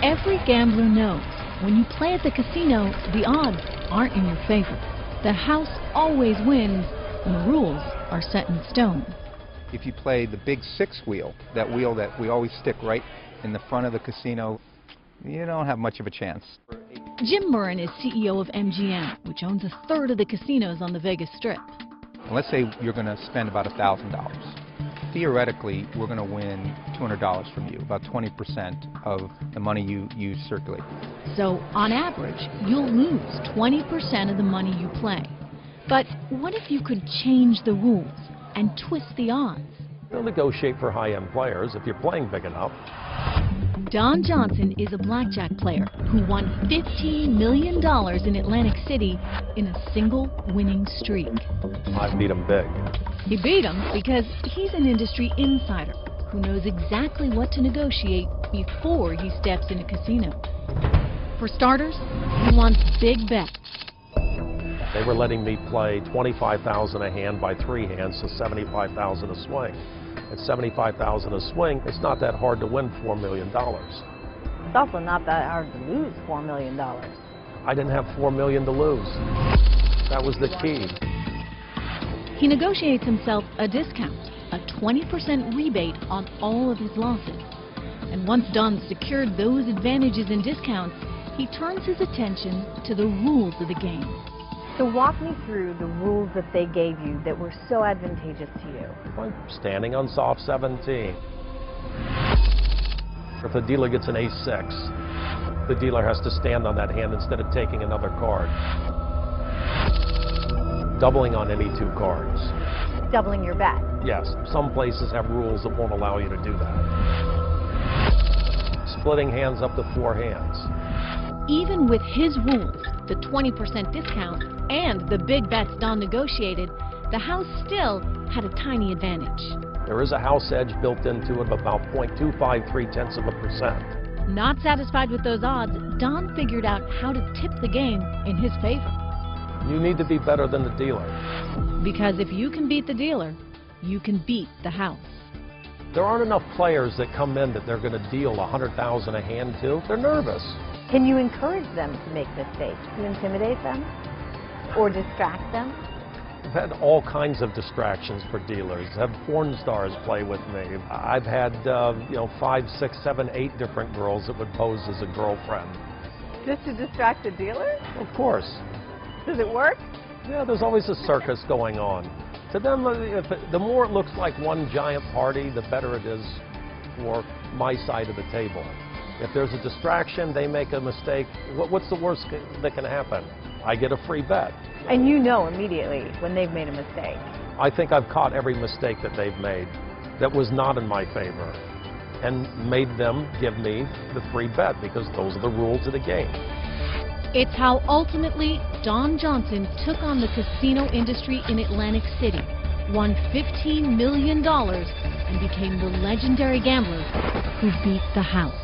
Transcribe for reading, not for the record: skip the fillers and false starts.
Every gambler knows when you play at the casino, the odds aren't in your favor. The house always wins, and the rules are set in stone. If you play the big six wheel that we always stick right in the front of the casino, you don't have much of a chance. Jim Murren is CEO of MGM, which owns a third of the casinos on the Vegas Strip. And let's say you're going to spend about $1,000. Theoretically, we're going to win $200 from you, about 20% of the money you circulate. So, on average, you'll lose 20% of the money you play. But what if you could change the rules and twist the odds? They'll negotiate for high-end players if you're playing big enough. Don Johnson is a blackjack player who won $15 million in Atlantic City in a single winning streak. I beat him big. He beat him because he's an industry insider who knows exactly what to negotiate before he steps in a casino. For starters, he wants big bets. They were letting me play $25,000 a hand by 3 hands, so $75,000 a swing. At $75,000 a swing, it's not that hard to win $4 million. It's also not that hard to lose $4 million. I didn't have $4 million to lose. That was the key. He negotiates himself a discount, a 20% rebate on all of his losses. And once Don's secured those advantages and discounts, he turns his attention to the rules of the game. So walk me through the rules that they gave you that were so advantageous to you. I'm standing on soft 17. If the dealer gets an ace-6, the dealer has to stand on that hand instead of taking another card. Doubling on any 2 cards. Doubling your bet. Yes, some places have rules that won't allow you to do that. Splitting hands up to 4 hands. Even with his rules, the 20% discount, and the big bets Don negotiated, the house still had a tiny advantage. There is a house edge built into it of about 0.253%. Not satisfied with those odds, Don figured out how to tip the game in his favor. You need to be better than the dealer. Because if you can beat the dealer, you can beat the house. There aren't enough players that come in that they're going to deal $100,000 a hand to. They're nervous. Can you encourage them to make mistakes? Do you intimidate them? Or distract them? I've had all kinds of distractions for dealers. I've had porn stars play with me. I've had 5, 6, 7, 8 different girls that would pose as a girlfriend. Just to distract the dealer? Of course. Does it work? Yeah, there's always a circus going on. To them, the more it looks like one giant party, the better it is for my side of the table. If there's a distraction, they make a mistake, what's the worst that can happen? I get a free bet. And you know immediately when they've made a mistake. I think I've caught every mistake that they've made that was not in my favor and made them give me the free bet because those are the rules of the game. It's how ultimately Don Johnson took on the casino industry in Atlantic City, won $15 million, and became the legendary gambler who beat the house.